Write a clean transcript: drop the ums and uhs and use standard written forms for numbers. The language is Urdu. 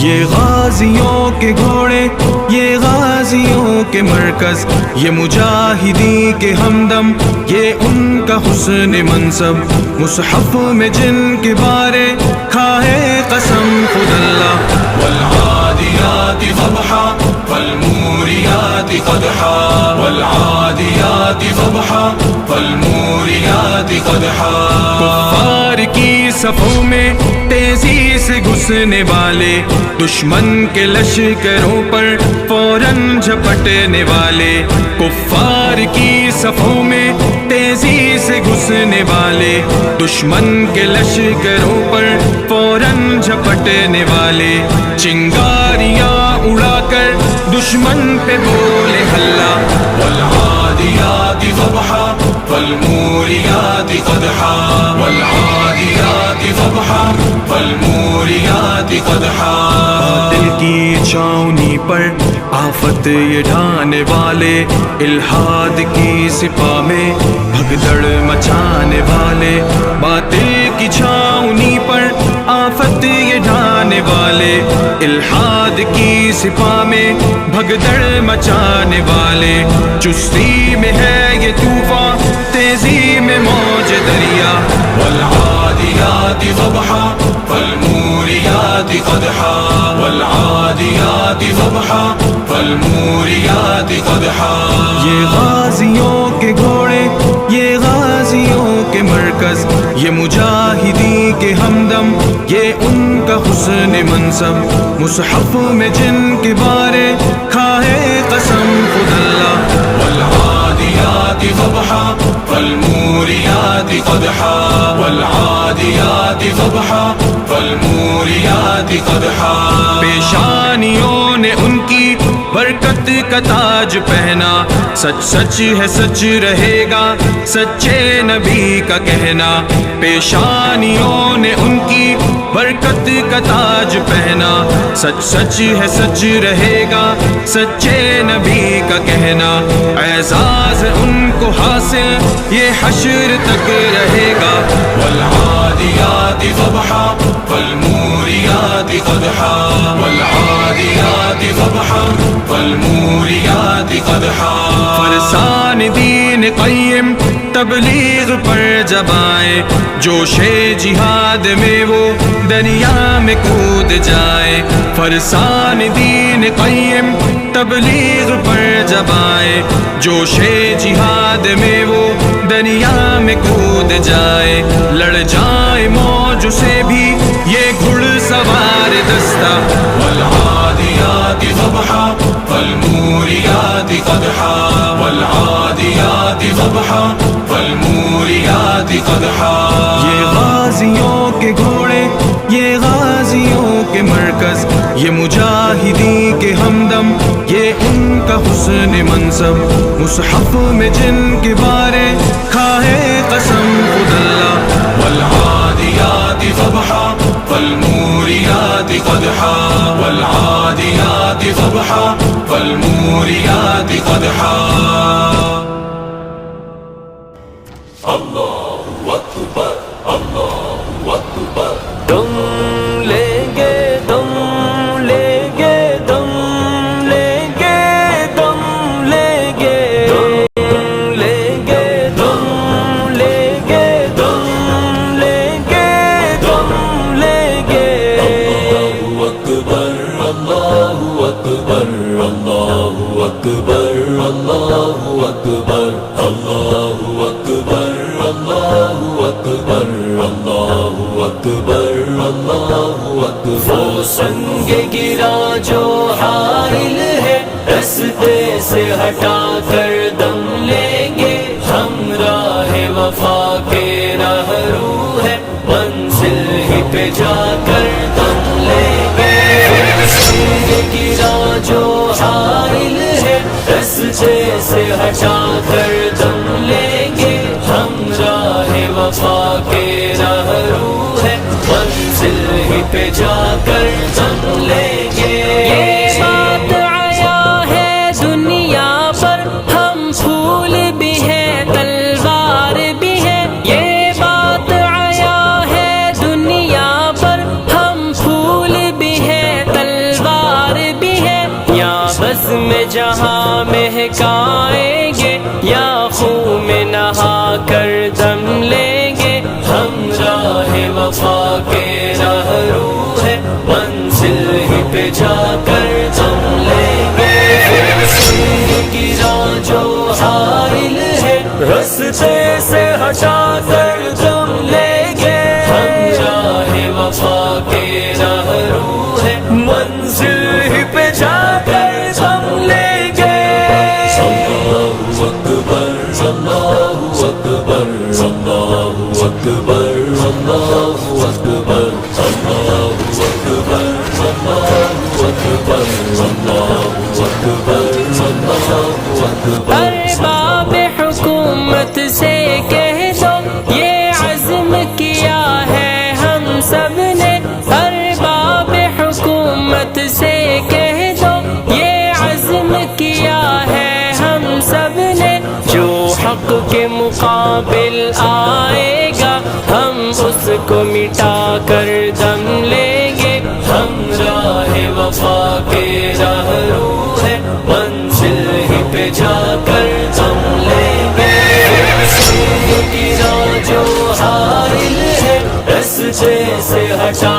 یہ غازیوں کے گھوڑے، یہ غازیوں کے مرکز، یہ مجاہدی کے ہمدم، یہ ان کا حسن منصب، مصحف میں جن کے بارے کھائے قسم خود اللہ۔ والعادیات ضبحا فالموریات قدحا، والعادیات ضبحا فالموریات قدحا۔ کفار کی صفوں میں تیزی سے گھسنے والے، دشمن کے لشکروں پر فوراً جھپٹنے والے، کفار کی صفوں میں تیزی سے گھسنے والے، دشمن کے لشکروں پر فوراً جھپٹنے والے، چنگاریاں اڑا کر دشمن پہ بولے ہلا۔ والعادیات ضبحا فالموریات قدحا، والعادیات ضبحا فالموریات قدحا۔ دل کی چھاؤنی پر آفت یہ ڈھانے والے، الحاد کی سپاہ میں بھگدڑ مچانے والے، باطل کی چھاؤنی پر آفت یہ ڈھانے والے، الحاد کی سپاہ میں بھگدڑ مچانے والے، چستی میں ہے یہ طوفان، تیزی میں موج دریا۔ والعادیات ضبحا فالموریات قدحا، والعادیات ضبحا فالموریات قدحا۔ یہ غازیوں کے گھوڑے، یہ غازیوں کے مرکز، یہ مجاہدی کے ہمدم، یہ ان کا حسن منصب، مصحف میں جن کے بارے کھائے قسم خود اللہ۔ والعادیات ضبحا فالموریات قدحا، والعادیات ضبحا فالموریات قدحا۔ پیشانیوں نے ان کی برکت کا تاج پہنا، سچ سچ ہے سچ رہے گا سچے نبی کا کہنا، پیشانیوں نے ان کی برکت کا تاج پہنا، سچ سچ ہے سچ رہے گا سچے نبی کا کہنا، اعزاز ان کو حاصل یہ حشر تک رہے گا۔ والعادیات ضبحا فالموریات قدحا، والعادیات ضبحا فالموریات قدحا۔ فرسان دین قیم تبلیغ پر جب آئے، جوش جہاد میں وہ دریا میں کود جائے، فرسان دین قیم تبلیغ پر جب آئے، جوش جہاد میں وہ دریا میں کود جائے، لڑ جائے موج سے بھی یہ گھڑ سوار دستہ۔ والعادیات ضبحا فالموریات قدحا، والعادیات ضبحا فالموریات قدحا۔ یہ غازیوں کے گھوڑے، یہ غازیوں کے مرکز، یہ مجاہدی کے ہمدم، یہ ان کا حسن منصب، مصحف میں جن کے بارے کھائے قسم خود اللہ۔ والعادیات ضبحا فالموریات قدحا، والعادیات ضبحا فالموریات قدحا۔ اللہ اکبر، اللہ اکبر۔ تم لیں گے، تم لیں گے، تم لیں گے، تم لیں گے، تم لیں گے، تم لیں گے، تم لیں گے، تم لیں گے۔ اللہ اکبر، اللہ اکبر، اللہ اکبر، اللہ اکبر، اللہ اکبر، اللہ اکبر، اللہ اکبر، اللہ اکبر۔ وہ سنگ گرا جو حائل ہے، رستے سے ہٹا کر دم لیں گے، ہم راہ وفا کے راہرو ہے، منزل ہی پہ جا کر دم لیں گے۔ سنگ گرا جو حائل ہے، رستے سے ہٹا کر دم لیں گے، ہم راہ وفا کے رہرو ہے، منزل ہی پہ جا کر دم لیں گے۔ یہ بات آیا ہے دنیا پر، ہم پھول بھی ہیں تلوار بھی ہیں۔ یہ بات آیا ہے دنیا پر، ہم پھول بھی ہیں تلوار بھی ہیں۔ یا بس میں جہاں مہکائیں گے، یا خون میں نہا کر دم لیں گے۔ ہم راہ وفا کے رہرو ہے، منزل ہی پہ جا کر دم لیں گے۔ کی راہ جو حائل ہے، رستے سے ہٹا کر دم لیں گے۔ ہم راہ وفا کے رہرو ہے، منزل ہی پہ جا کر دم لیں گے۔ اللہ اکبر، اللہ اکبر، اللہ اکبر، اللہ اکبر، اللہ اکبر، اللہ اکبر، اللہ اکبر، اللہ اکبر۔ ارباب حکومت سے کہہ دو، یہ عزم کیا ہے ہم سب نے۔ ارباب حکومت سے کہہ دو، یہ عزم کیا ہے ہم سب نے۔ جو حق کے مقابل آئے گا، ہم اس کو مٹا کر دم لیں گے۔ ہم راہ وفا کے رہرو ہے، منزل ہی پہ جا کر دم لیں گے۔ کی راہ جو حائل ہے، رستے سے ہٹا